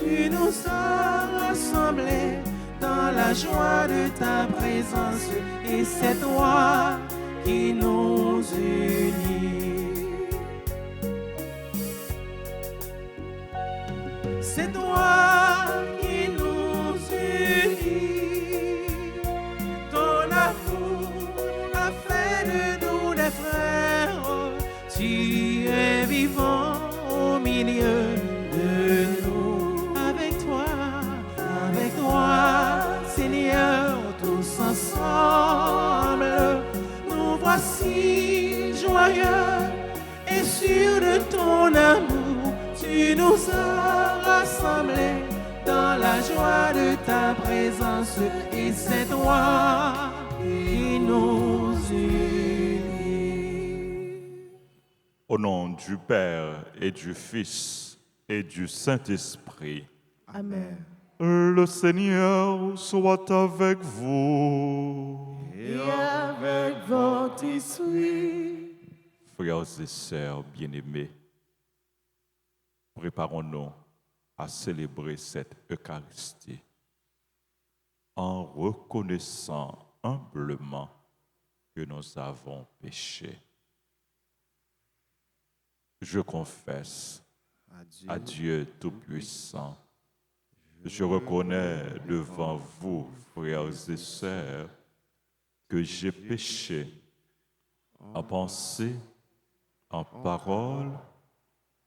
tu nous as rassemblés dans la joie de ta présence, et c'est toi qui nous unis. C'est toi qui nous unis. Ton amour a fait de nous des frères. Tu es vivant au milieu de nous. Avec toi, Seigneur, tous ensemble, nous voici joyeux et sûrs de ton amour. Tu nous as rassemblés dans la joie de ta présence, et c'est toi qui nous unis. Au nom du Père et du Fils et du Saint-Esprit. Amen. Le Seigneur soit avec vous. Et avec votre esprit. Frères et sœurs bien-aimés, préparons-nous à célébrer cette Eucharistie en reconnaissant humblement que nous avons péché. Je confesse à Dieu Tout-Puissant, je reconnais devant vous, frères et sœurs, que j'ai péché en pensée, en parole,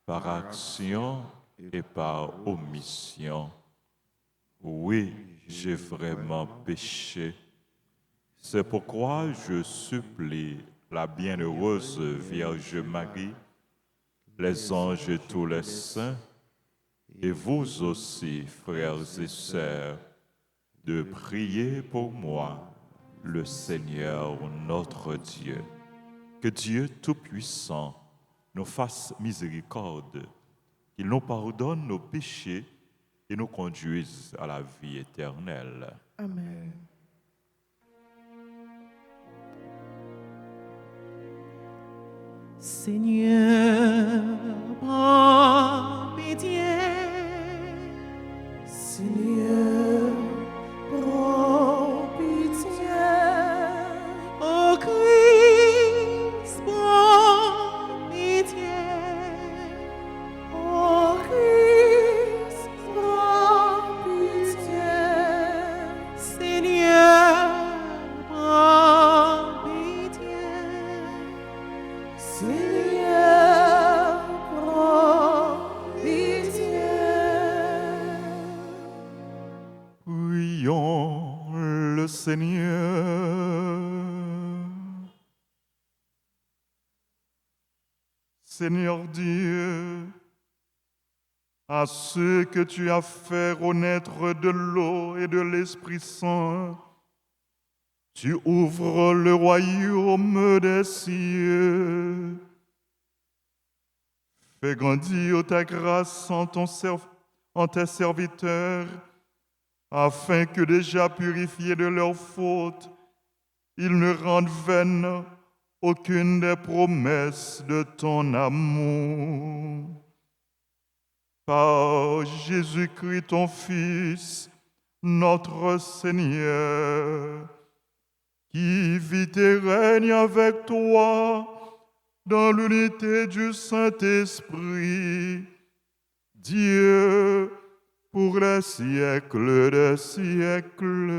par action et par omission. Oui, j'ai vraiment péché. C'est pourquoi je supplie la bienheureuse Vierge Marie, les anges et tous les saints, et vous aussi, frères et sœurs, de prier pour moi, le Seigneur notre Dieu. Que Dieu Tout-Puissant nous fasse miséricorde, qu'il nous pardonne nos péchés et nous conduise à la vie éternelle. Amen. Seigneur, prends pitié. Seigneur, prends pitié. Ô Christ, prends pitié. Ô Christ, prends pitié. Seigneur, prends pitié. Seigneur, prends pitié. Prions le Seigneur. Seigneur Dieu, à ceux que tu as fait renaître de l'eau et de l'Esprit Saint, tu ouvres le royaume des cieux. Fais grandir ta grâce en tes serviteurs, afin que déjà purifiés de leurs fautes, ils ne rendent vaine aucune des promesses de ton amour. Par Jésus-Christ, ton Fils, notre Seigneur, qui vit et règne avec toi dans l'unité du Saint-Esprit, Dieu, pour les siècles des siècles.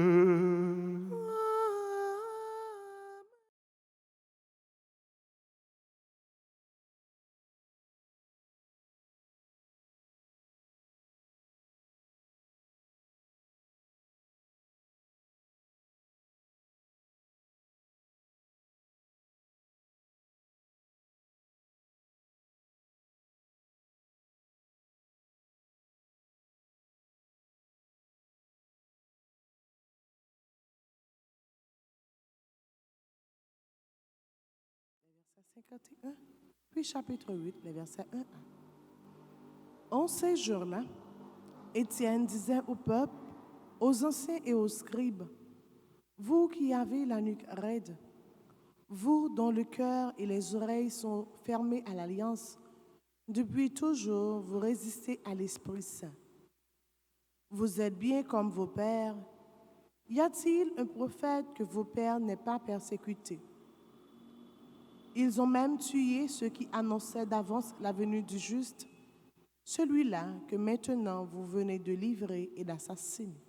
Verset 51, puis chapitre 8, les versets 1 à 1. En ces jours-là, Étienne disait au peuple, aux anciens et aux scribes, vous qui avez la nuque raide, vous dont le cœur et les oreilles sont fermés à l'alliance, depuis toujours vous résistez à l'Esprit Saint. Vous êtes bien comme vos pères. Y a-t-il un prophète que vos pères n'aient pas persécuté? Ils ont même tué ceux qui annonçaient d'avance la venue du juste, celui-là que maintenant vous venez de livrer et d'assassiner.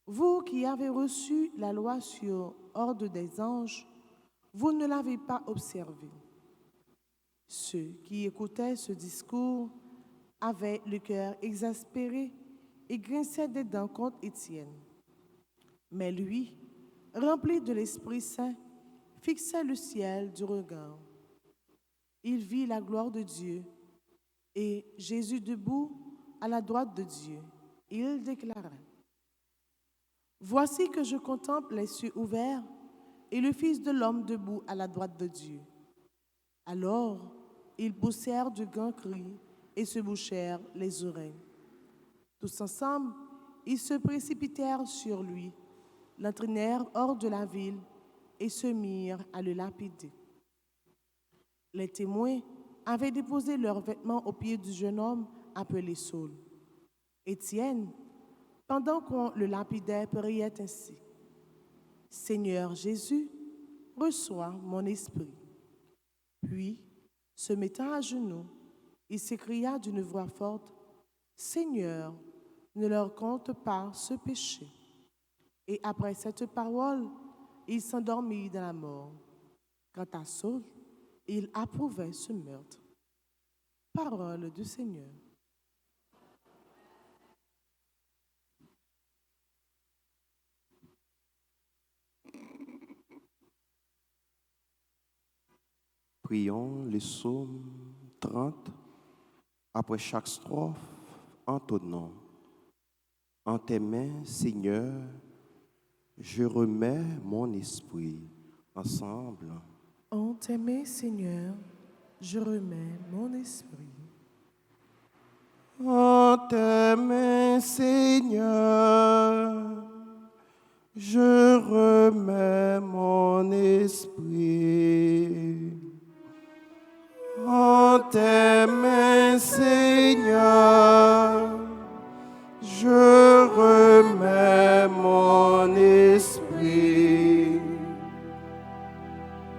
Vous qui avez reçu la loi sur ordre des anges, vous ne l'avez pas observée. Ceux qui écoutaient ce discours avaient le cœur exaspéré et grinçaient des dents contre Étienne. Mais lui, rempli de l'Esprit Saint, fixait le ciel du regard. Il vit la gloire de Dieu et Jésus debout à la droite de Dieu. Il déclara: Voici que je contemple les cieux ouverts et le Fils de l'homme debout à la droite de Dieu. Alors, ils poussèrent de grands cris et se bouchèrent les oreilles. Tous ensemble, ils se précipitèrent sur lui, l'entraînèrent hors de la ville et se mirent à le lapider. Les témoins avaient déposé leurs vêtements aux pieds du jeune homme appelé Saul. Étienne, pendant qu'on le lapidait, priait ainsi: Seigneur Jésus, reçois mon esprit. Puis, se mettant à genoux, il s'écria d'une voix forte: Seigneur, ne leur compte pas ce péché. Et après cette parole, il s'endormit dans la mort. Quant à Saul, il approuvait ce meurtre. Parole du Seigneur. Prions le psaume 30 après chaque strophe, entonnons. En tes mains, Seigneur, je remets mon esprit. Ensemble. En tes mains, Seigneur, je remets mon esprit. En tes mains, Seigneur, je remets mon esprit. En tes mains, Seigneur, je remets mon esprit.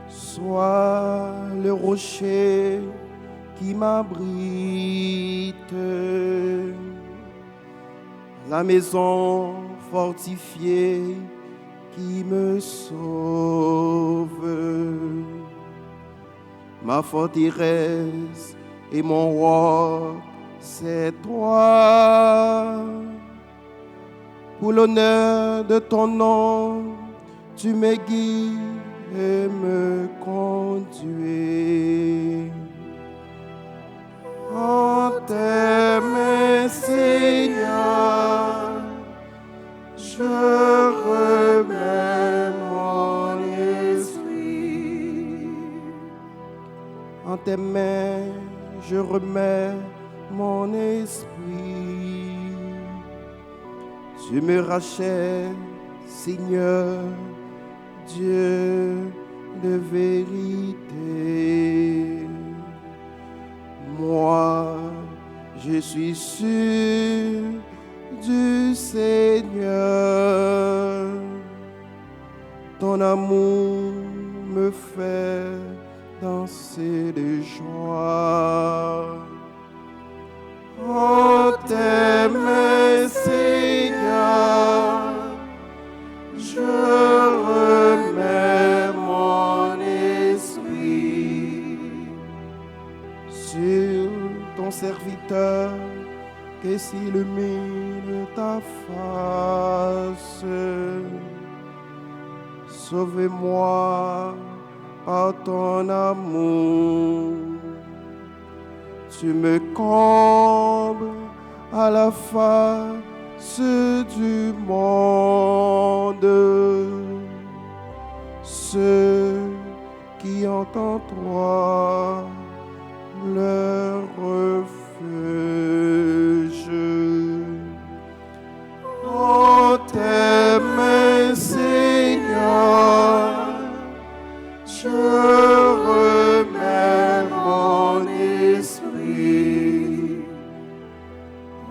Sois le rocher qui m'abrite, la maison fortifiée qui me sauve, ma forteresse et mon roi, c'est toi. Pour l'honneur de ton nom, tu me guides et me conduis. En tes mains, Seigneur, je remets mon esprit. En tes mains, je remets mon esprit. Tu me rachètes, Seigneur, Dieu de vérité. Moi, je suis sûr du Seigneur. Ton amour me fait danser de joie. En tes mains, Seigneur, je remets mon esprit sur ton serviteur, que s'illumine ta face. Sauve-moi par ton amour. Tu me combles à la face du monde. Ceux qui ont en toi leur refuge. En tes mains, Seigneur, je remets mon esprit.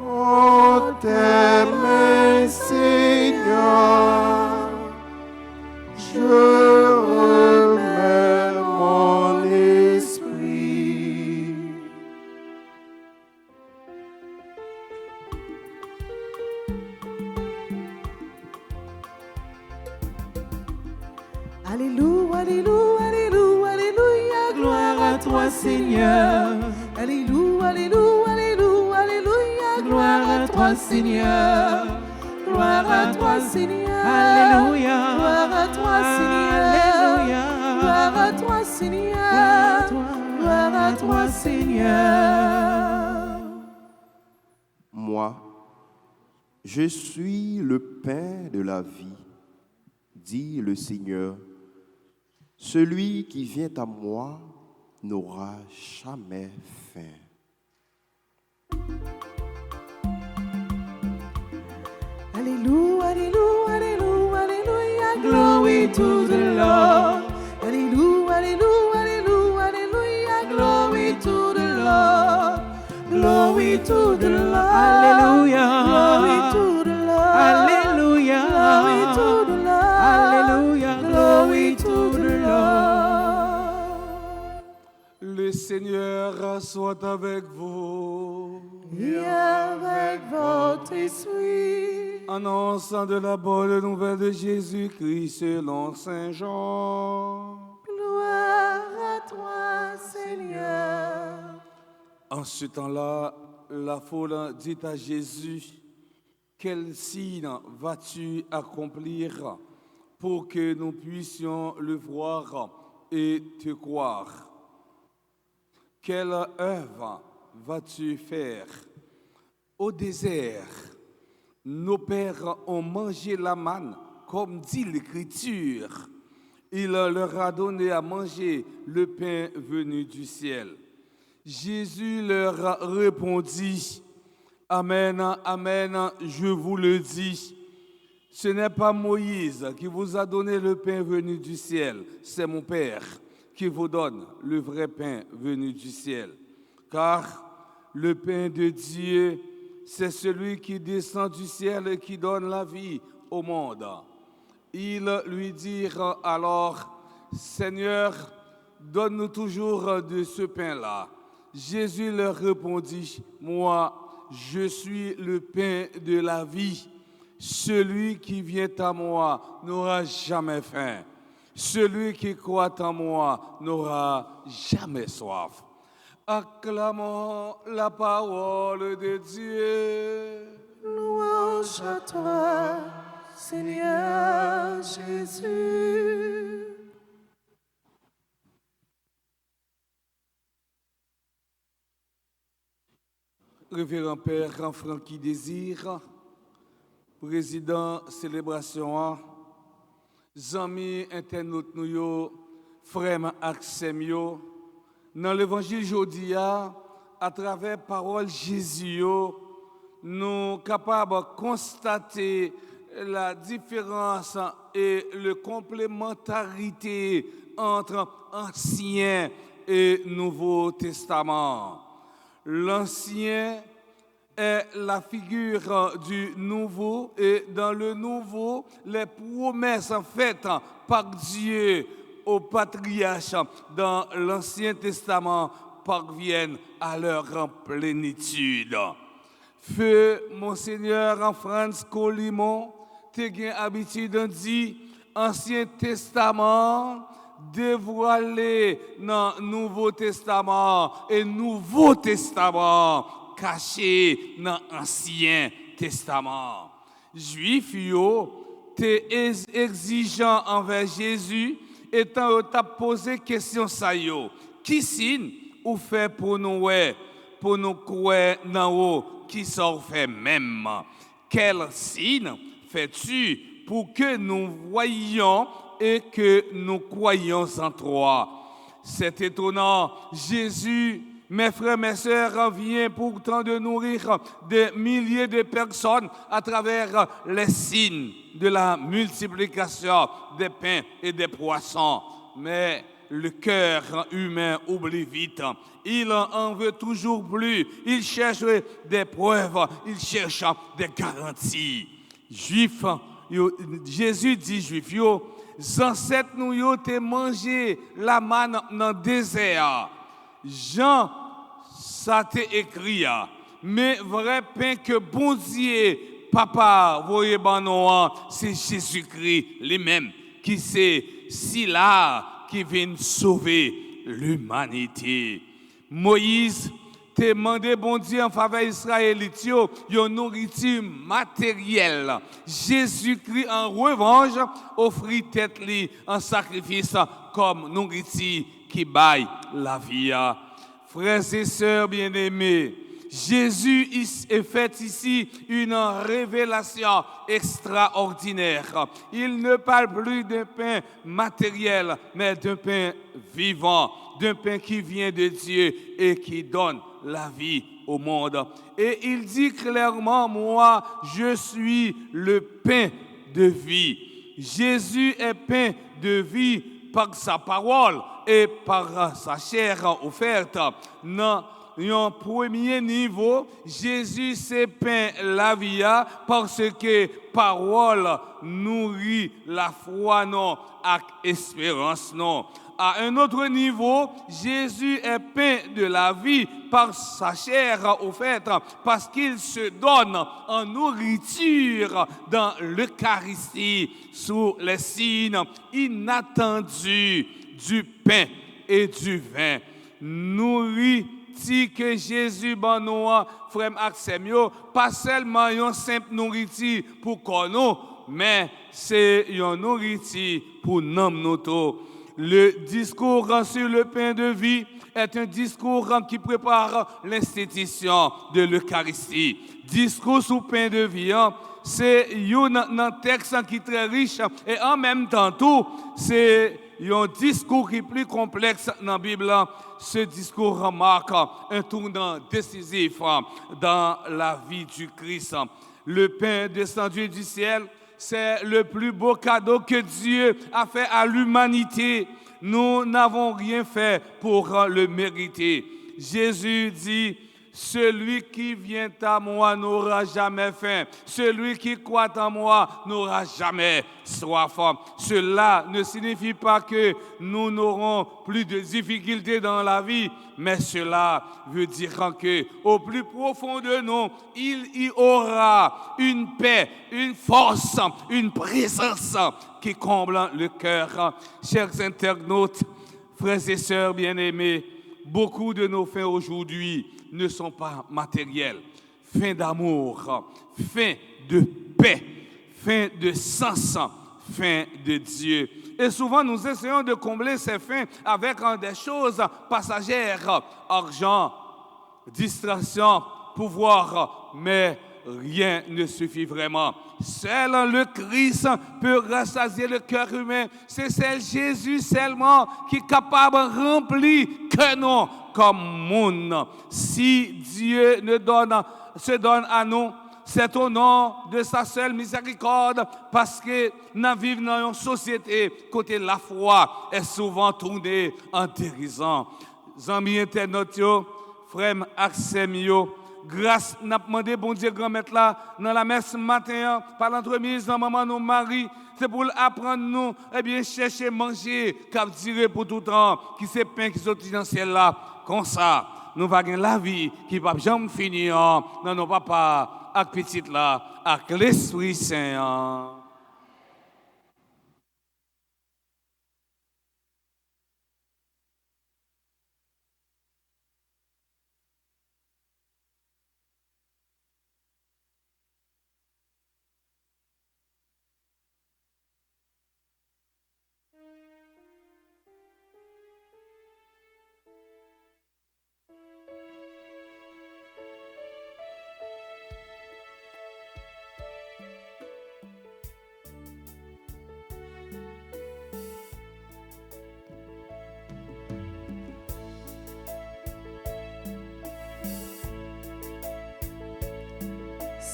En tes t'aime, Seigneur. Je remets mon esprit. Alléluia, Alléluia, Alléluia, Alléluia, gloire à toi Seigneur. Alléluia, Alléluia, Alléluia, Alléluia, gloire à toi Seigneur. Gloire à toi Seigneur. Alléluia. Gloire à toi Seigneur. Alléluia. Gloire à toi Seigneur. Gloire à toi Seigneur. Moi, je suis le pain de la vie, dit le Seigneur. Celui qui vient à moi n'aura jamais faim. Alléluia, Alléluia, Alléluia, Alléluia, glory to the Lord. Alléluia, Alléluia, Alléluia, Alléluia, glory to the Lord. Glory to the Lord. Alléluia. Glory to the Lord. Alléluia. Glory to the Lord. Alléluia. Glory to the Lord. Le Seigneur soit avec vous. Et avec votre esprit. Annonçant de la bonne nouvelle de Jésus-Christ selon Saint Jean. Gloire à toi, Seigneur. En ce temps-là, la foule dit à Jésus, « Quel signe vas-tu accomplir pour que nous puissions le voir et te croire? Quelle œuvre vas-tu faire? Au désert, nos pères ont mangé la manne, comme dit l'Écriture. Il leur a donné à manger le pain venu du ciel. » Jésus leur répondit, « Amen, amen, je vous le dis, ce n'est pas Moïse qui vous a donné le pain venu du ciel, c'est mon Père qui vous donne le vrai pain venu du ciel. Car le pain de Dieu, c'est celui qui descend du ciel et qui donne la vie au monde. » Ils lui dirent alors, « Seigneur, donne-nous toujours de ce pain-là. » Jésus leur répondit, « Moi, je suis le pain de la vie. Celui qui vient à moi n'aura jamais faim. Celui qui croit en moi n'aura jamais soif. » Acclamons la parole de Dieu. Louange à toi, Seigneur Jésus. Révérend Père Francky Désir, président célébration, amis internautes nous yo, frères Axem yo, dans l'évangile jodi à travers parole Jésus yo, nous capables de constater la différence et la complémentarité entre Ancien et Nouveau Testament. L'Ancien est la figure du Nouveau et dans le Nouveau, les promesses faites par Dieu aux patriarches dans l'Ancien Testament parviennent à leur plénitude. Feu Monseigneur Franz Colimon, tu as l'habitude de dire Ancien Testament dévoilé dans le Nouveau Testament et Nouveau Testament caché dans l'Ancien Testament. Juifs, t'es exigeant envers Jésus et t'as posé question ça yo. Qui signe ou fait pour nous croire dans haut qui sort fait même? Quel signe fais-tu pour que nous voyions et que nous croyons en toi? C'est étonnant. Jésus, mes frères, mes sœurs, vient pourtant de nourrir des milliers de personnes à travers les signes de la multiplication des pains et des poissons. Mais le cœur humain oublie vite. Il en veut toujours plus. Il cherche des preuves. Il cherche des garanties. Juifs, Jésus dit Juifs, ancêtres nous yo te mangé la manne dans le désert. Jean, ça t'est écrit. Mais vrai pain que bon Dieu, papa, voyez c'est Jésus-Christ lui-même qui c'est si là qui vient sauver l'humanité. Moïse te demandé bon Dieu en faveur israélite une nourriture matérielle. Jésus-Christ en revanche offrit tête li en sacrifice comme nourriture qui baille la vie. Frères et sœurs bien-aimés, Jésus est fait ici une révélation extraordinaire. Il ne parle plus d'un pain matériel, mais d'un pain vivant, d'un pain qui vient de Dieu et qui donne la vie au monde. Et il dit clairement, moi, je suis le pain de vie. Jésus est pain de vie par sa parole et par sa chair offerte. Non. Un premier niveau, Jésus c'est pain la vie parce que parole nourrit la foi non et espérance non. À un autre niveau, Jésus est pain de la vie par sa chair offerte parce qu'il se donne en nourriture dans l'Eucharistie sous les signes inattendus du pain et du vin. Nourrit que Jésus banoua frère Axemio pas seulement une simple nourriture pour nous mais c'est une nourriture pour nous. Le discours sur le pain de vie est un discours qui prépare l'institution de l'Eucharistie. Discours sur le pain de vie, c'est un texte qui est très riche et en même temps tout, c'est un discours qui est plus complexe dans la Bible. Ce discours remarque un tournant décisif dans la vie du Christ. Le pain descendu du ciel, c'est le plus beau cadeau que Dieu a fait à l'humanité. Nous n'avons rien fait pour le mériter. Jésus dit, celui qui vient à moi n'aura jamais faim. Celui qui croit en moi n'aura jamais soif. Cela ne signifie pas que nous n'aurons plus de difficultés dans la vie, mais cela veut dire que au plus profond de nous, il y aura une paix, une force, une présence qui comble le cœur. Chers internautes, frères et sœurs bien-aimés, beaucoup de nos fins aujourd'hui ne sont pas matériels. Fin d'amour, fin de paix, fin de sens, fin de Dieu. Et souvent, nous essayons de combler ces fins avec des choses passagères, argent, distraction, pouvoir, mais rien ne suffit vraiment. Seul le Christ peut rassasier le cœur humain. C'est Jésus seulement qui est capable de remplir que nous comme monde. Si Dieu se donne à nous, c'est au nom de sa seule miséricorde, parce que nous vivons dans une société côté la foi est souvent tournée en dérision. Amis internautes, frère Axemio, grâce n'a demandé bon Dieu grand maître là dans la messe matin par l'entremise de maman nous Marie, c'est pour apprendre nous chercher manger cap tirer pour tout temps qui c'est pain qui sortit dans ciel là comme ça nous va gagner la vie qui va jamais finir dans nos papa avec petite là avec l'Esprit Saint.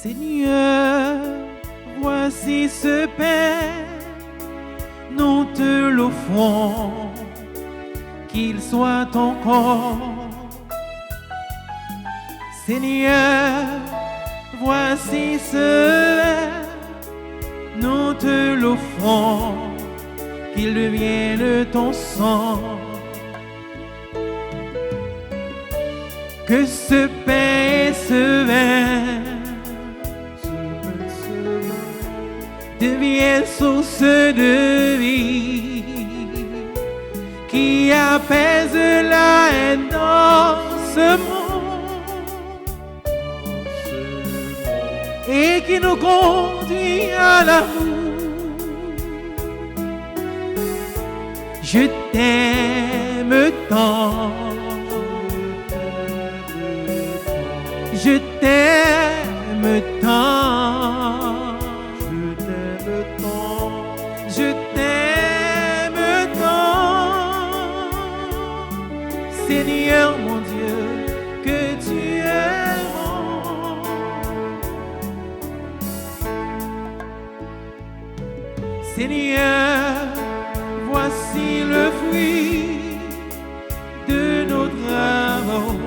Seigneur, voici ce pain, nous te l'offrons. qu'il soit encore. Seigneur, voici cela, nous te l'offrons, qu'il devienne ton sang. Que ce pain et ce vin deviennent source de vie, qui apaise la haine dans ce monde et qui nous conduit à l'amour. Je t'aime tant, je t'aime tant, je t'aime tant, Seigneur mon Dieu, que tu es bon. Seigneur, voici le fruit de nos travaux,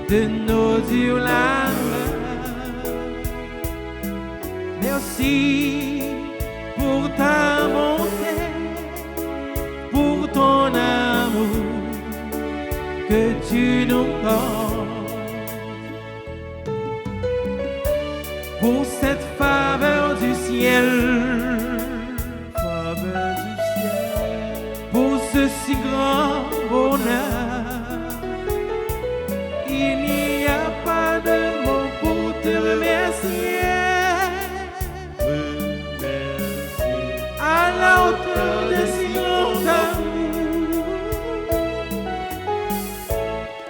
de nos durs labeurs. Merci pour ta bonté, pour ton amour que tu nous portes, pour cette faveur du ciel, pour ce si grand bonheur. Il n'y a pas de mots pour te remercier. À la hauteur de si grand amour,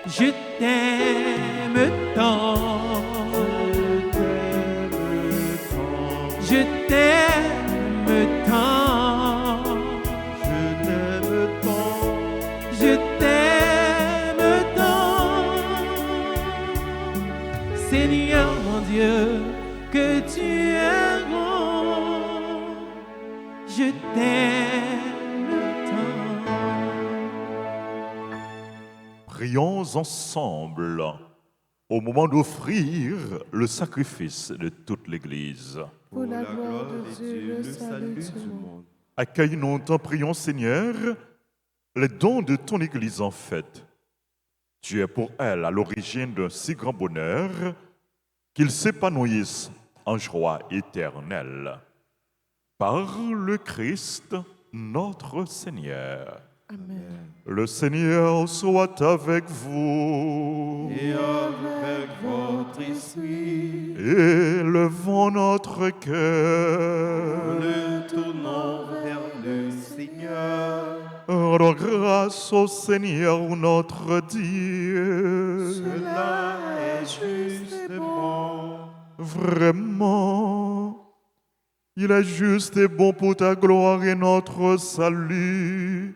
je t'aime tant, je t'aime tant, je t'aime tant, Seigneur mon Dieu, que tu es grand, je t'aime tant. Prions ensemble au moment d'offrir le sacrifice de toute l'Église. Pour la gloire de Dieu, le salut du monde. Accueille-nous, t'en prions, Seigneur, les dons de ton Église en fait. Tu es pour elle à l'origine d'un si grand bonheur qu'ils s'épanouissent en joie éternelle. Par le Christ, notre Seigneur. Amen. Le Seigneur soit avec vous. Et avec votre esprit, Élevons notre cœur. nous tournons vers le Seigneur. Rendons grâce au Seigneur notre Dieu. Cela est juste et bon. Vraiment, il est juste et bon pour ta gloire et notre salut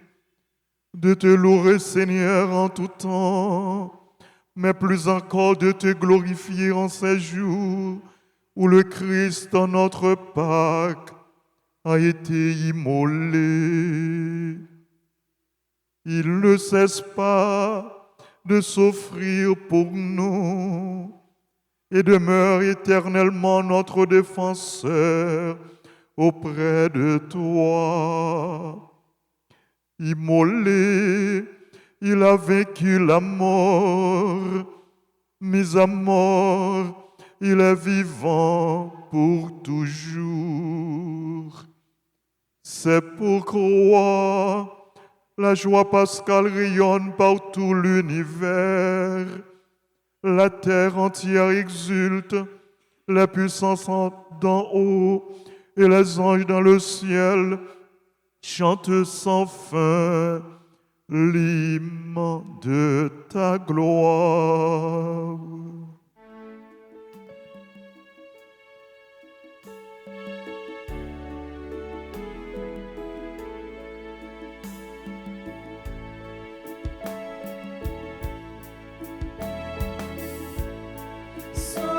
de te louer, Seigneur, en tout temps, mais plus encore de te glorifier en ces jours où le Christ, notre Pâques, a été immolé. Il ne cesse pas de s'offrir pour nous et demeure éternellement notre défenseur auprès de toi. Immolé, il a vaincu la mort, mis à mort, il est vivant pour toujours. C'est pourquoi la joie pascale rayonne par tout l'univers. La terre entière exulte, les puissances d'en haut et les anges dans le ciel chantent sans fin l'hymne de ta gloire. Sanctus,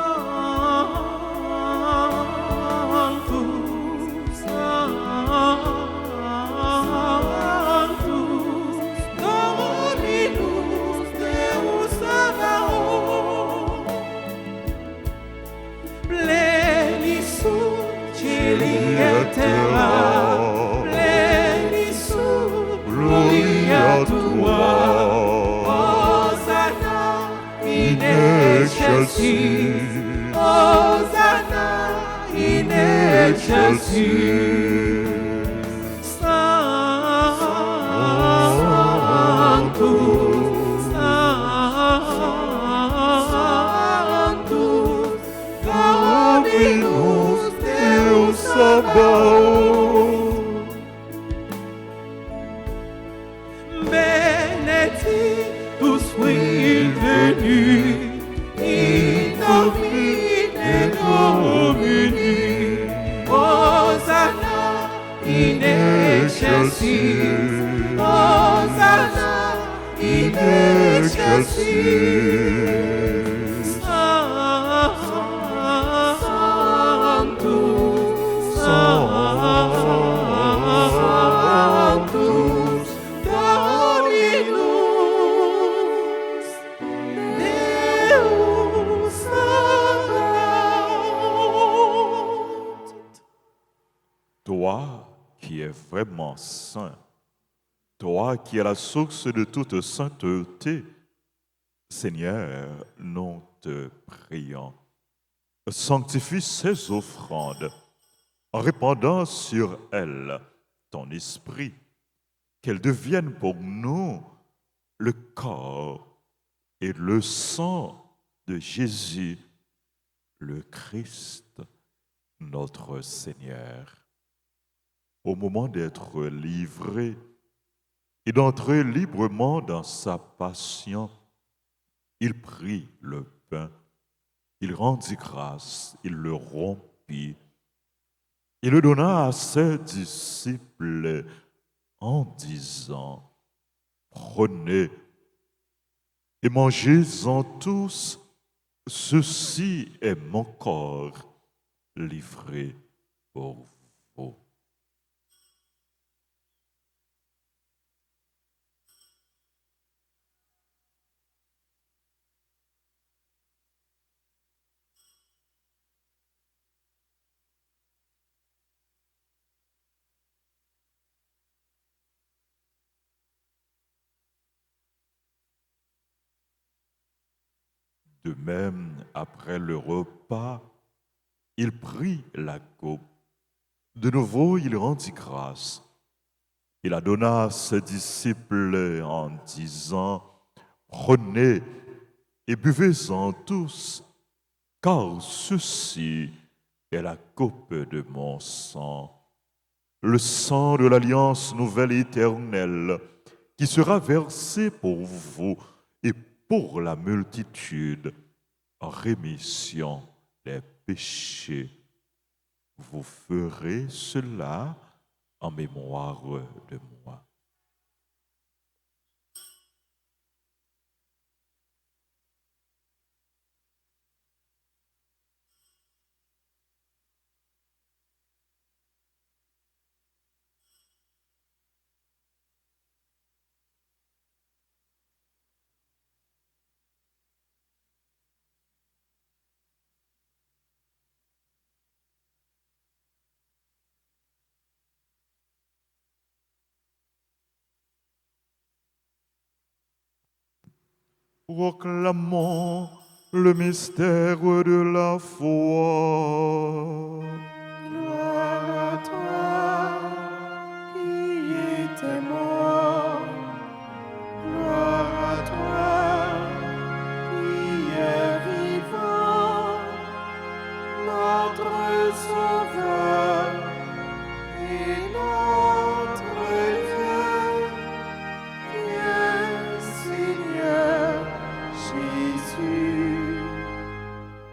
excelsis, Hosanna in excelsis. Sanctus, Sanctus, Dominus Deus Sabaoth. Benedictus qui venus in nomine Domini, Hosanna in excelsis, Hosanna in excelsis. Sanctus, Sanctus, Dominus Deus Sabaoth. Toi qui es vraiment saint, toi qui es la source de toute sainteté, Seigneur, nous te prions. Sanctifie ces offrandes en répandant sur elles ton esprit, qu'elles deviennent pour nous le corps et le sang de Jésus, le Christ, notre Seigneur. Au moment d'être livré et d'entrer librement dans sa passion, il prit le pain, il rendit grâce, il le rompit, il le donna à ses disciples en disant, prenez et mangez-en tous, ceci est mon corps livré pour vous. De même, après le repas, il prit la coupe. De nouveau, il rendit grâce. Il la donna à ses disciples en disant, prenez et buvez-en tous, car ceci est la coupe de mon sang, le sang de l'alliance nouvelle et éternelle, qui sera versé pour vous et pour la multitude en rémission des péchés. Vous ferez cela en mémoire de moi. Proclamons le mystère de la foi. Gloire à toi qui étais mort. Gloire à toi qui es vivant. Notre Sauveur et notre Dieu. Viens, Seigneur Jésus.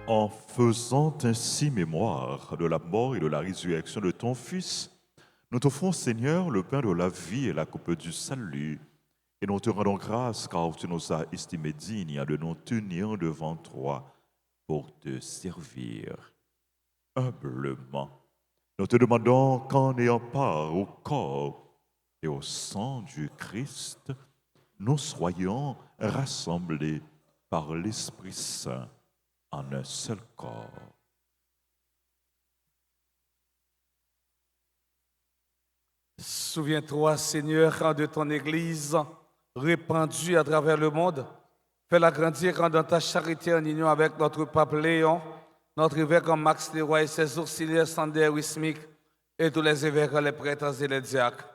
En faisant ainsi mémoire de la mort et de la résurrection de ton Fils, nous t'offrons, Seigneur, le pain de la vie et la coupe du salut, et nous te rendons grâce car tu nous as estimés dignes de nous tenir devant toi pour te servir humblement. Nous te demandons qu'en ayant part au corps et au sang du Christ, nous soyons rassemblés par l'Esprit Saint en un seul corps. Souviens-toi, Seigneur, de ton Église répandue à travers le monde Fais-la grandir dans ta charité en union avec notre pape Léon, notre évêque Max Leroy et ses auxiliaires Sander Wismik et tous les évêques, les prêtres et les diacres.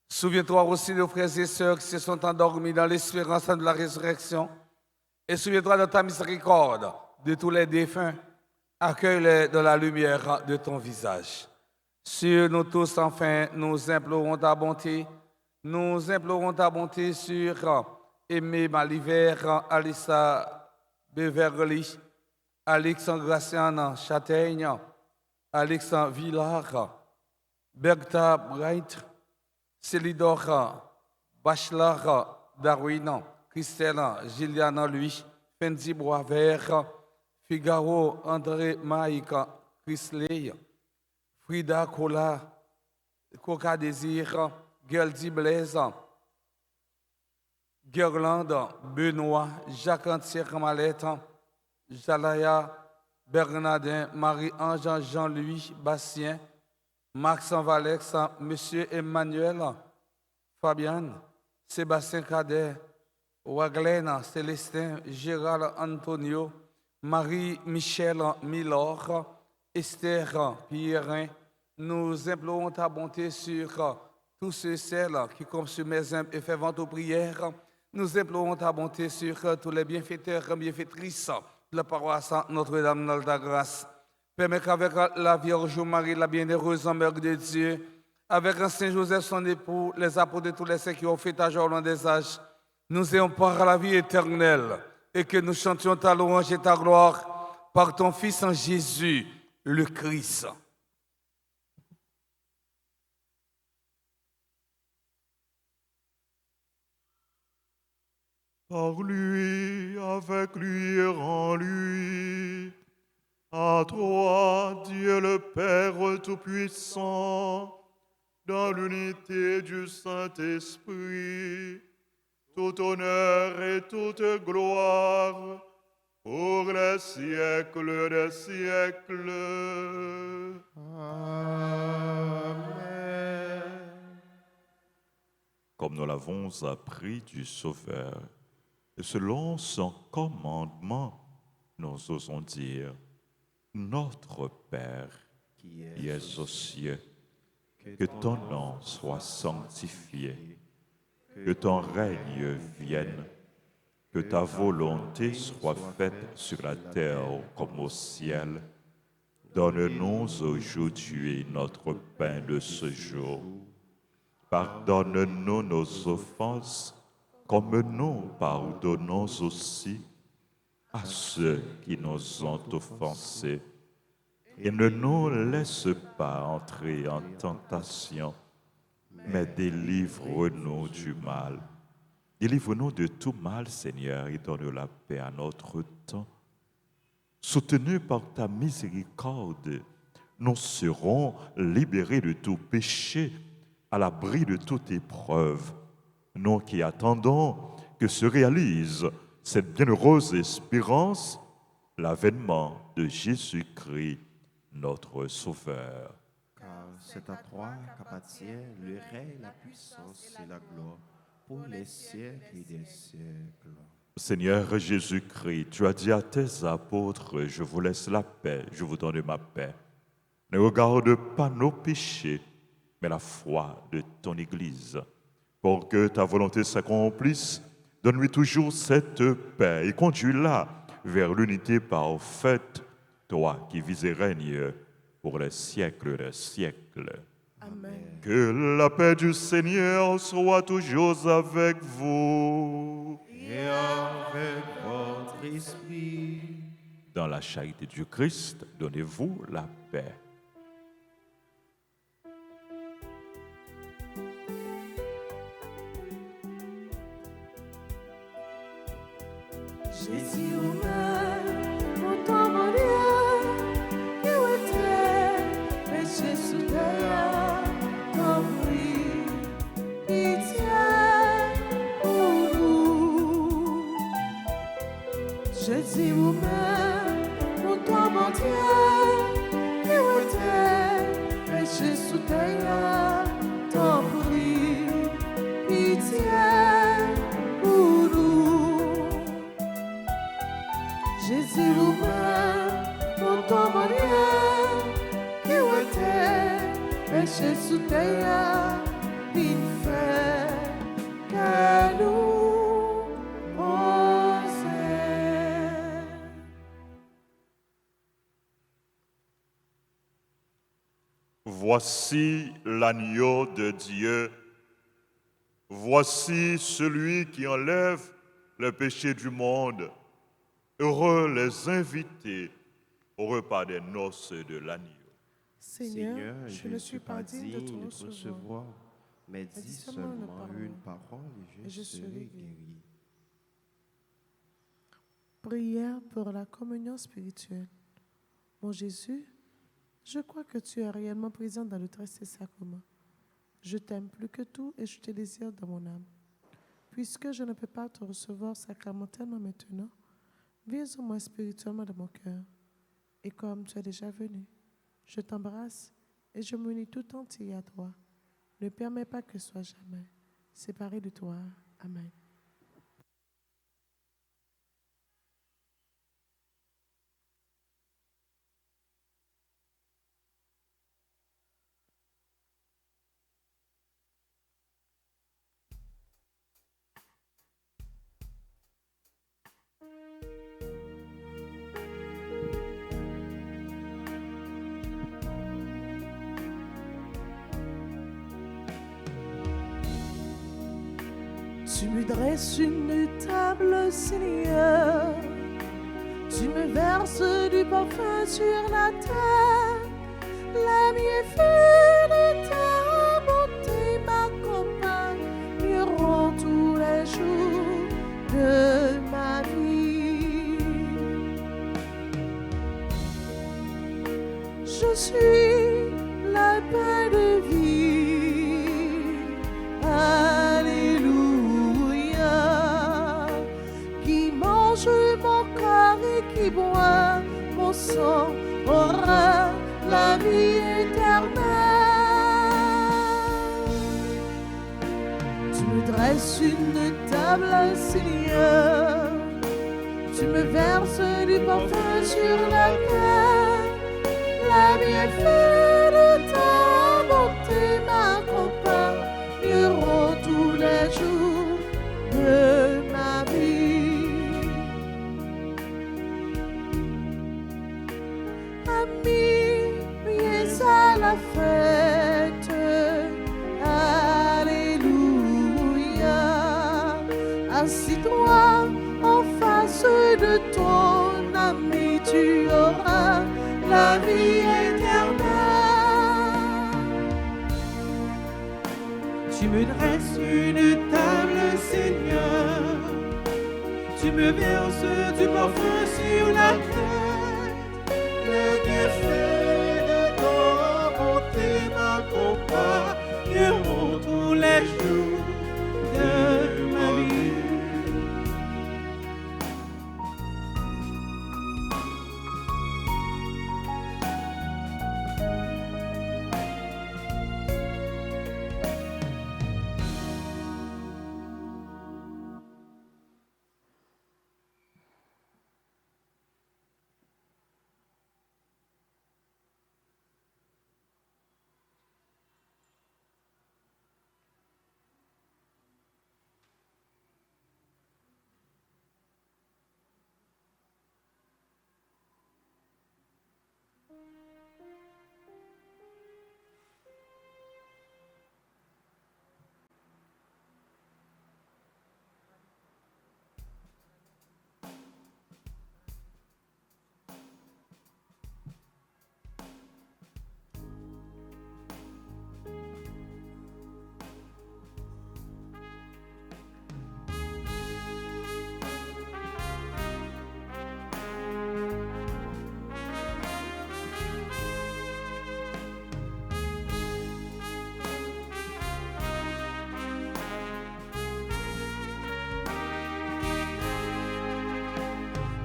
Souviens-toi aussi de frères et sœurs qui se sont endormis dans l'espérance de la résurrection. Et souviens-toi de ta miséricorde de tous les défunts. Accueille-les dans la lumière de ton visage. Sur nous tous, enfin, nous implorons ta bonté. Nous implorons ta bonté sur Aimé Maliver, Alissa Beverly, Alexandre Gracian Châtaigne, Alexandre Villard, Bertha Bright, Célidor Bachelard Darwin, Christelle Gilliana Louis, Fendi Boisvert, Figaro André Maïk Chrisley, Frida Coca Désir, Gerdy Blaise, Guirlande Benoît, Jacques Antier Malette, Jalaya Bernardin, Marie-Ange Jean-Louis Bastien, Maxence Valex, Monsieur Emmanuel, Fabienne, Sébastien Cadet, Waglaine, Célestin, Gérald Antonio, Marie-Michel Milor, Esther Pierrin. Nous implorons ta bonté sur tous ceux et celles qui, comme sur mes humbles et ferventes prières, nous implorons ta bonté sur tous les bienfaiteurs et bienfaitrices de la paroisse Notre-Dame de la Grâce. Permets qu'avec la Vierge Marie, la bienheureuse Mère de Dieu, avec Saint Joseph, son époux, les apôtres de tous les saints qui ont fait âge au long des âges, nous ayons part à la vie éternelle et que nous chantions ta louange et ta gloire par ton Fils en Jésus, le Christ. Par lui, avec lui et en lui, à toi, Dieu le Père Tout-Puissant, dans l'unité du Saint-Esprit, tout honneur et toute gloire pour les siècles des siècles. Amen. Comme nous l'avons appris du Sauveur, et selon son commandement, nous osons dire, Notre Père, qui es aux cieux, que ton nom soit sanctifié, que ton règne vienne, que ta volonté soit faite sur la terre comme au ciel. Donne-nous aujourd'hui notre pain de ce jour. Pardonne-nous nos offenses, comme nous pardonnons aussi à ceux qui nous ont offensés. Et ne nous laisse pas entrer en tentation, mais délivre-nous du mal. Délivre-nous de tout mal, Seigneur, et donne la paix à notre temps. Soutenus par ta miséricorde, nous serons libérés de tout péché, à l'abri de toute épreuve. Nous qui attendons que se réalise cette bienheureuse espérance, l'avènement de Jésus-Christ, notre Sauveur. Car c'est à toi qu'appartient le règne, la puissance et la gloire pour les siècles des siècles. Seigneur Jésus-Christ, tu as dit à tes apôtres, je vous laisse la paix, je vous donne ma paix. Ne regarde pas nos péchés, mais la foi de ton Église. Pour que ta volonté s'accomplisse, donne-lui toujours cette paix et conduis-la vers l'unité parfaite, toi qui vis et règnes pour les siècles des siècles. Amen. Que la paix du Seigneur soit toujours avec vous. Et avec votre esprit. Dans la charité du Christ, donnez-vous la paix. Jésus humain, mon temps qui était, péché sous terre, compris, pitié pour nous. Jésus humain, mon temps qui était, péché sous terre, compris, pitié pour nous. péché sous terre, il fait que nous osons. Voici l'agneau de Dieu. Voici celui qui enlève le péché du monde. Heureux les invités au repas des noces de l'agneau. Seigneur, je ne suis pas digne de te recevoir, recevoir, mais dis seulement une parole et je serai guéri. Prière pour la communion spirituelle. Mon Jésus, je crois que tu es réellement présent dans le très sacrement. Je t'aime plus que tout et je te désire dans mon âme. Puisque je ne peux pas te recevoir sacramentellement maintenant, viens en moi spirituellement dans mon cœur. Et comme tu es déjà venu, je t'embrasse et je m'unis tout entier à toi. Ne permets pas que je sois jamais séparé de toi. Amen. Tu me dresses une table, Seigneur. Tu me verses du parfum sur la terre. La bienfaits de ta bonté m'accompagneront tous les jours de ma vie. Je suis la paix de vie. Alléluia. Qui mange mon corps et qui boit mon sang aura la vie éternelle. Tu me dresses une table, Seigneur. Tu me verses du parfum sur la terre. La bienfaits de ta bonté m'accompagneront tous les jours de ma vie. Amis, viens à la fête. Alléluia. Assis-toi en face de ton ami, tu auras la vie éternelle. Tu me dresses une table, Seigneur. Tu me verses du parfum sur la tête. Le bienfait de ton bonté m'accompagneront tous les jours de ma vie.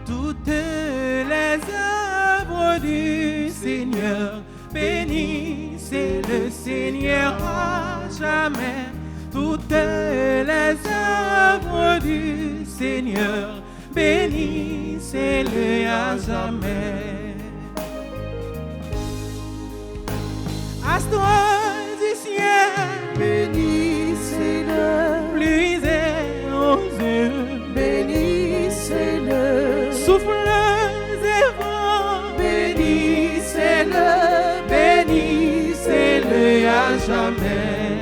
Toutes les œuvres du Seigneur, bénissez le Seigneur à jamais. Toutes les œuvres du Seigneur, bénissez-le à jamais. Astre à jamais.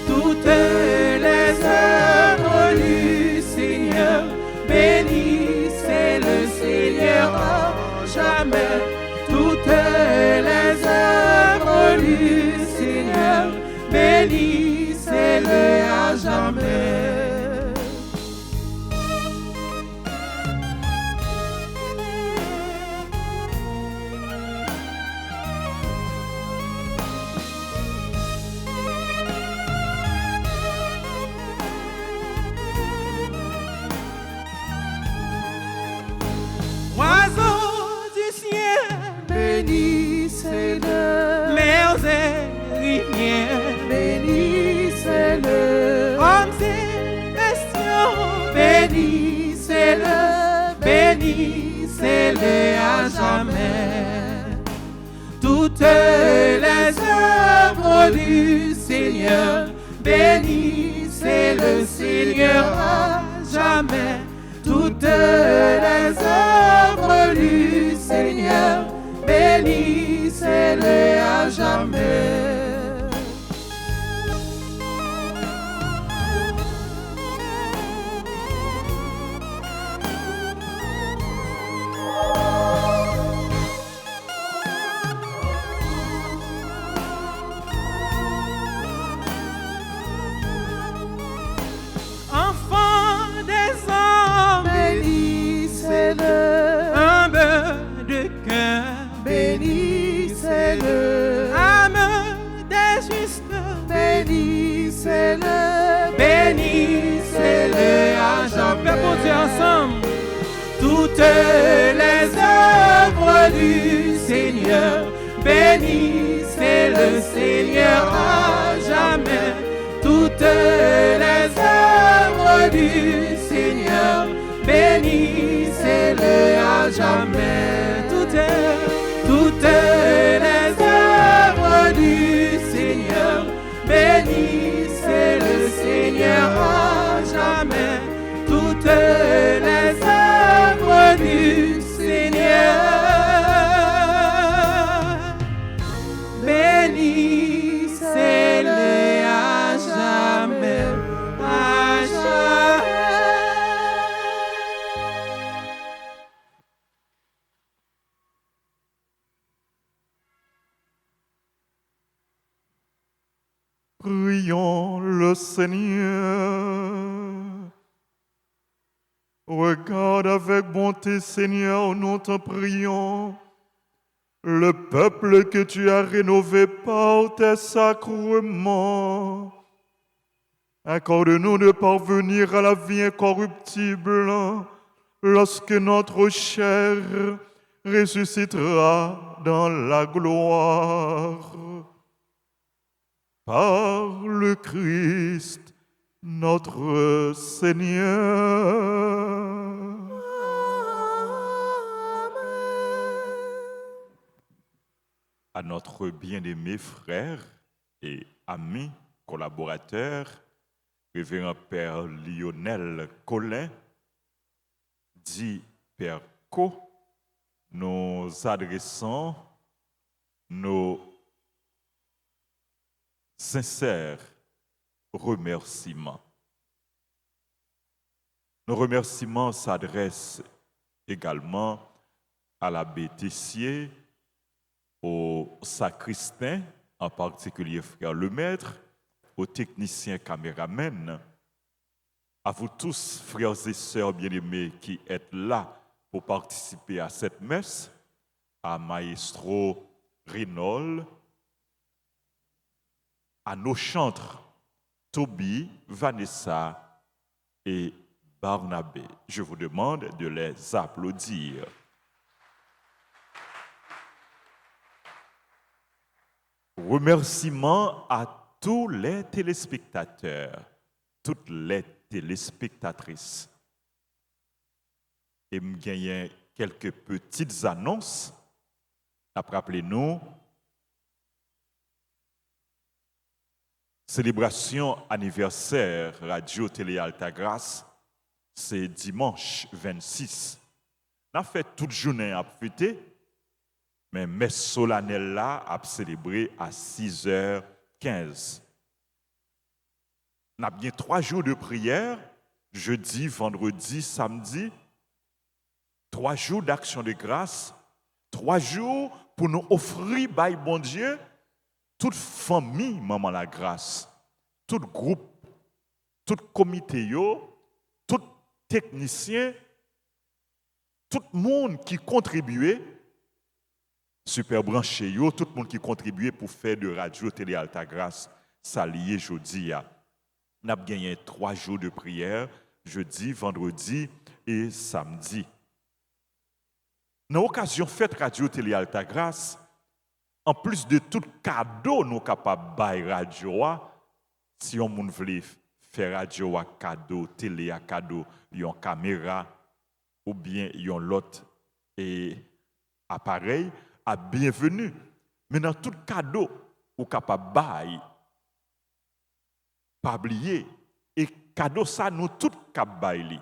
Toutes les œuvres du Seigneur, bénissez le Seigneur à jamais. Toutes les œuvres du Seigneur, bénissez-le à jamais. Bénissez-le, Mers et rivières, bénissez-le, hommes et bestiaux, bénissez-le, bénissez-le à jamais. Toutes les œuvres du Seigneur, bénissez le Seigneur à jamais. Toutes les œuvres du Seigneur, bénissez-le à jamais. Enfants des hommes, Bénissez-le, humbles de cœur, bénissez-le, âme des justes, bénissez-le, bénissez-le à jamais. Père bon Dieu, ensemble, toutes les œuvres du Seigneur, bénissez le Seigneur à jamais. Toutes les œuvres du Seigneur, bénissez-le à jamais. Toutes les œuvres du Seigneur, bénissez le Seigneur à jamais. Toutes les œuvres du Seigneur, bénissez-le à jamais, à jamais. Prions le Seigneur. Regarde avec bonté, Seigneur, nous te prions, le peuple que tu as rénové par tes sacrements. Accorde-nous de parvenir à la vie incorruptible lorsque notre chair ressuscitera dans la gloire. Par le Christ, notre Seigneur. À notre bien-aimé frère et ami collaborateur, révérend Père Lionel Collin, dit Père Co, nous adressons nos sincères remerciements. Nos remerciements s'adressent également à l'abbé Tessier, aux sacristains, en particulier frère Lemaître, aux techniciens caméramens, à vous tous, frères et sœurs bien-aimés, qui êtes là pour participer à cette messe, à Maestro Rinol, à nos chantres, Toby, Vanessa et Barnabé. Je vous demande de les applaudir. Remerciements à tous les téléspectateurs, toutes les téléspectatrices. Et nous avons quelques petites annonces. Rappelez-nous, célébration anniversaire Radio Télé Altagrace, c'est dimanche 26. On a fait toute journée à fêter. Mais messe solennelle là a célébré à 6h15. On a bien 3 jours de prière, jeudi, vendredi, samedi. 3 jours d'action de grâce. 3 jours pour nous offrir, by bon Dieu, toute famille, maman la grâce, tout groupe, tout comité, tout technicien, tout le monde qui contribuait, super branché, tout le monde qui contribuait pour faire de radio télé Alta Grâce, ça lié jeudi. On a gagné 3 jours de prière, jeudi, vendredi et samedi. Dans l'occasion fête radio télé Alta Grâce, en plus de tout cadeau nous capables de radio, si on veut faire radio à cadeau, télé à cadeau, une caméra ou bien un lot et appareil, à bienvenue. Mais dans tout cadeau, ou capable de pas oublier et cadeau ça nous tout capables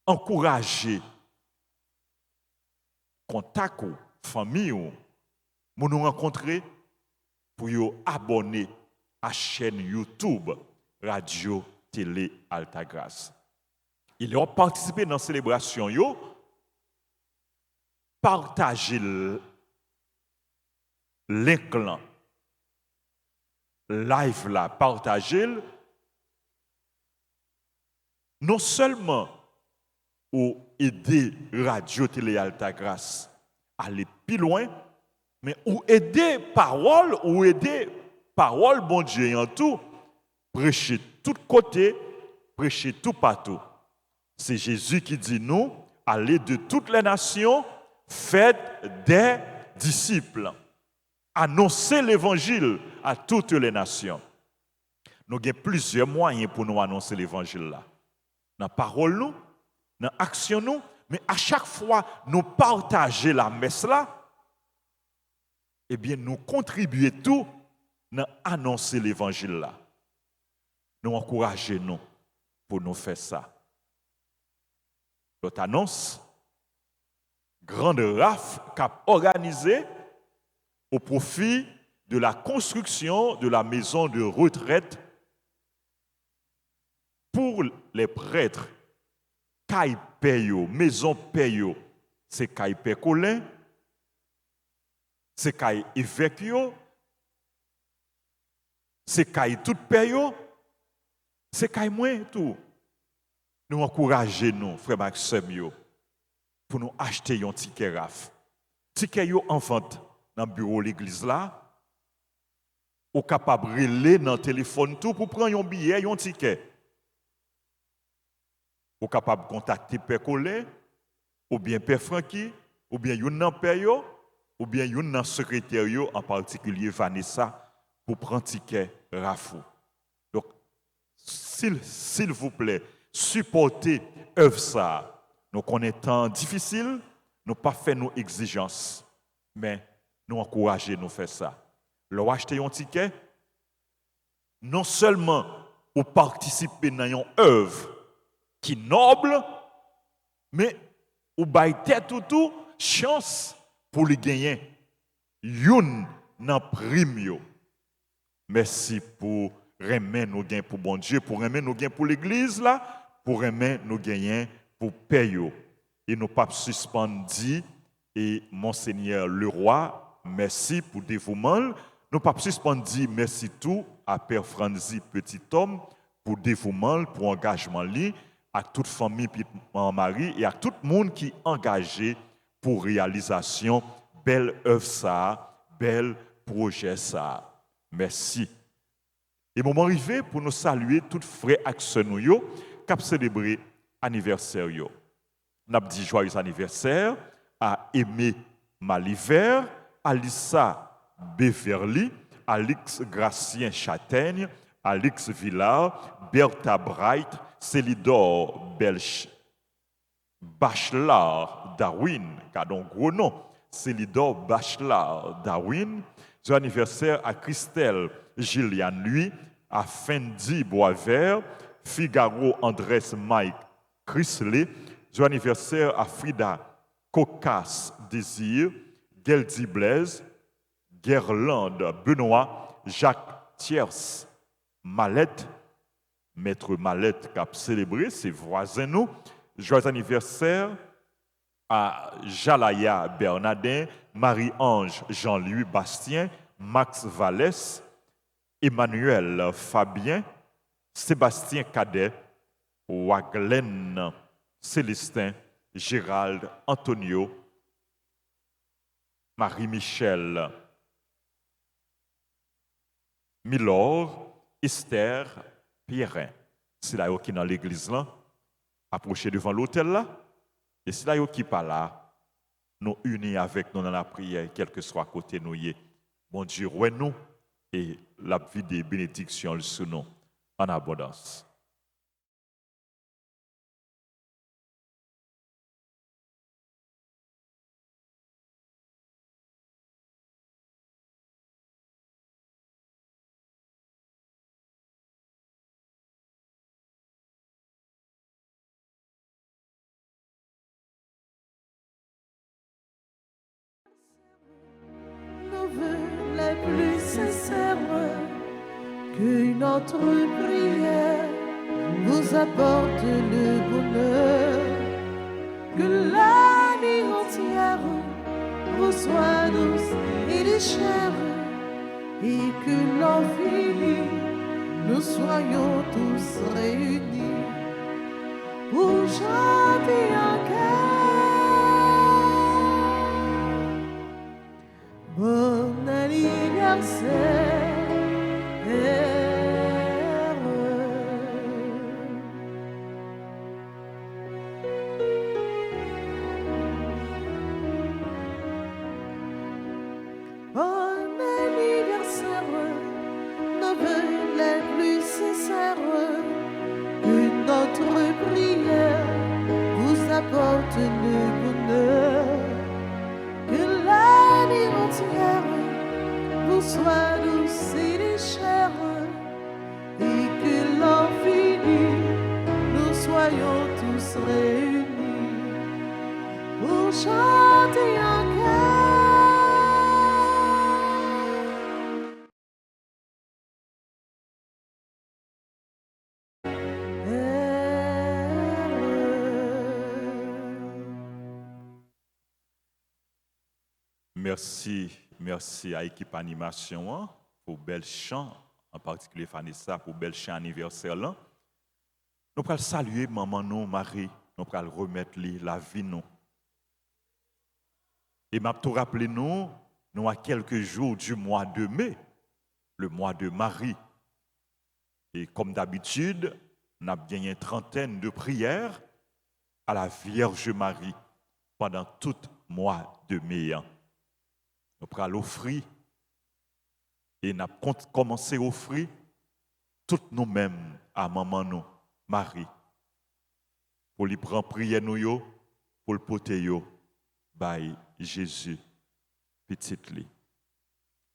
encourager contact ou famille ou nous rencontrer pour vous abonner à la chaîne YouTube Radio Télé Alta Grâce. Ils ont participé dans la célébration, partagez l'écran live là, partagez non seulement ou aider Radio Télé Alta Grâce à aller plus loin, mais ou aider parole bon Dieu en tout, prêcher tout côté, prêcher tout partout. C'est Jésus qui dit nous, allez de toutes les nations, faites des disciples, annoncez l'évangile à toutes les nations. Nous avons plusieurs moyens pour nous annoncer l'évangile là. Dans la parole nous, dans l'action nous, mais à chaque fois nous partager la messe là, eh bien nous contribuons tout dans annoncer l'évangile là. Nous encourageons nous pour nous faire ça. L'autre annonce, grande rafle qu'a organisée au profit de la construction de la maison de retraite pour les prêtres. Caille Peyo, maison Peyo, c'est Caille Pécolin, c'est Caille évêque, c'est Caille tout Peyo, c'est Caille moi tout. Nous encourageons nous, frères Maxime, pour nous acheter un ticket RAF. Ticket en vente dans le bureau de l'église là, ou capable de relayer dans le téléphone tout pour prendre un billet, un ticket. Ou capable de contacter Père Colin, ou bien Père Francky, ou bien yon Père, ou bien yon secrétaire, en particulier Vanessa, pour prendre ticket RAFou. Donc, s'il vous plaît, supportez œuvre ça. Nous connaissons temps difficile, nous pas fait nos exigences, mais nous encourager nous faire ça. Leur acheter un ticket, non seulement ou participer dans une œuvre qui noble, mais ou bail tête tout chance pour les gagner. Youn nan prime yo. Merci pour remettre nous gain pour bon Dieu, pour remettre nous gain pour l'église là, pour remettre nous gain pour payer. Et nous pas suspendre dit et monseigneur le roi, merci pour dévouement. Nous pas suspendre dit merci tout à Père Franzi petit homme pour dévouement, pour engagement li, à toute famille puis Marie et à tout le monde qui est engagé pour réalisation belle œuvre ça, bel projet ça. Merci. Et moment arrivé pour nous saluer toutes frères et sœurs nous qui ont célébré anniversaire yo. On a dit joyeux anniversaire à Aimé Maliver, Alissa Beverly, Alix Gracien Châtaigne, Alix Villard, Bertha Bright, Célidor Bachelard Darwin, cadon gros nom, Célidor Bachelard Darwin, joyeux anniversaire à Christelle Gillian lui, à Fendi Boisvert, Figaro Andrés Mike Chrisley, joyeux anniversaire à Frida Cocas Désir, Geldi Blaise, Guerlande Benoît, Jacques Thiers, Mallette, Maître Mallette qui a célébré, ses voisins nous. Joyeux anniversaire à Jalaya Bernardin, Marie-Ange Jean-Louis Bastien, Max Vallès, Emmanuel Fabien, Sébastien Cadet, Waglen Célestin, Gérald Antonio, Marie-Michel Milor, Esther Pierrin. C'est là qui est dans l'église là, approchez devant l'autel là, et c'est là qui pas là, nous unis avec nous dans la prière, quel que soit côté nous y est. Bon Dieu, ouais nous et la vie des bénédictions sur nous en abondance. Les plus sincères, que notre prière vous apporte le bonheur, que l'année entière vous soit douce et légère, et que l'infini nous soyons tous réunis pour chanter un cœur. Bon anniversaire. Bon anniversaire, nos vœux les plus sincères, que notre prière vous apporte le bonheur, que l'année entière vous soit douce et légère, et que l'infini nous soyons tous réunis pour chanter un cœur. Merci à l'équipe animation pour bel chant, en particulier Vanessa pour bel chant anniversaire là. Nous allons saluer maman nous, Marie, nous allons remettre la vie nous. Et m'a tout rappelé nous à quelques jours du mois de mai, le mois de Marie. Et comme d'habitude, nous avons gagné une trentaine de prières à la Vierge Marie pendant tout le mois de mai. Nous allons l'offrir et nous avons commencé à offrir toutes nous-mêmes à maman nous, Marie, pour lui prendre prière nous, pour le porter par Jésus, petit li.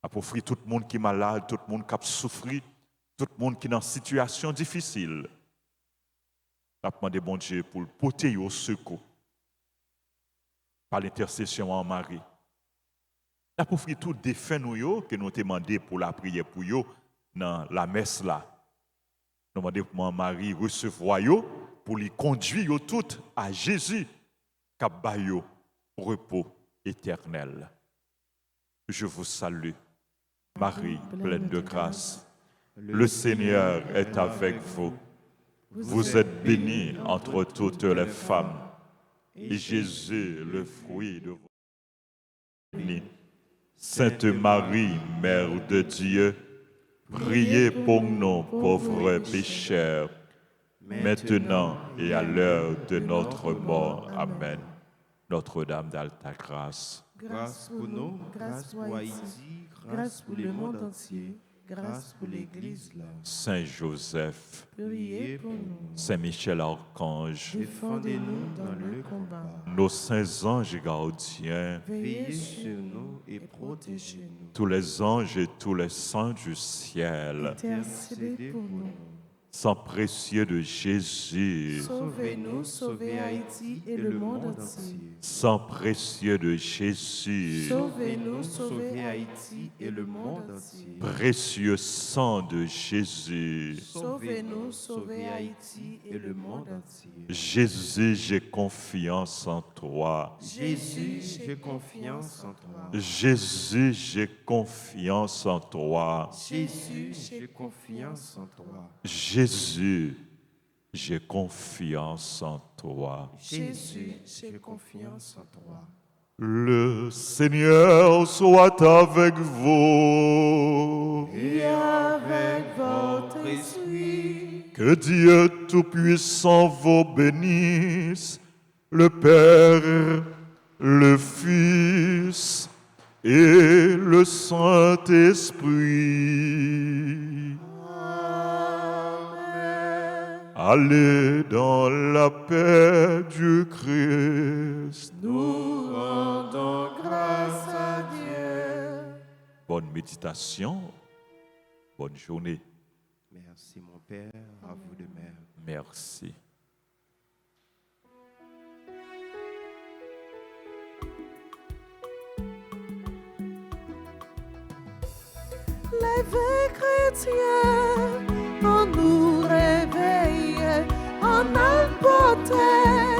Pour offrir tout le monde qui est malade, tout le monde qui a souffert, tout le monde qui est dans une situation difficile. Nous avons demandé bon Dieu pour le porter au secours par l'intercession en Marie. Nous avons offert tout défunt nous que nous avons demandé pour la prière pour eux dans la messe là. Nous avons demandé pour Marie recevoir eux pour les conduire toutes à Jésus qui a eu repos éternel. Je vous salue, Marie, pleine de grâce. Le Seigneur est avec vous. Vous êtes bénie entre toutes les femmes. Et Jésus, le fruit de votre béni. Sainte Marie, Mère de Dieu, priez pour nous pauvres pécheurs, maintenant et à l'heure de notre mort. Amen. Notre-Dame d'Alta Grâce. Grâce pour nous, grâce pour Haïti, grâce pour le monde entier, grâce pour l'Église là. Saint Joseph, Priez pour nous. Saint Michel Archange, Défendez-nous dans le combat. nos saints anges gardiens, Veillez sur nous et protégez-nous. tous les anges et tous les saints du ciel, Intercédez pour nous. Sang précieux de Jésus. Sauvez-nous, sauvez Haïti et le monde entier. Sang précieux de Jésus. Sauvez-nous, sauvez Haïti et le monde entier. Précieux sang de Jésus. Sauvez-nous, sauvez Haïti et le monde entier. Jésus, j'ai confiance en toi. Jésus, j'ai confiance en toi. Jésus, j'ai confiance en toi. Jésus, j'ai confiance en toi. Jésus, j'ai confiance en toi. Jésus, j'ai confiance en toi. Le Seigneur soit avec vous. Et avec votre esprit, Que Dieu Tout-Puissant vous bénisse, le Père, le Fils et le Saint-Esprit. Allez dans la paix du Christ. nous rendons grâce à Dieu. Bonne méditation, bonne journée. Merci mon Père, à vous de même. Merci. L'éveil chrétien, on nous réveille, on a porté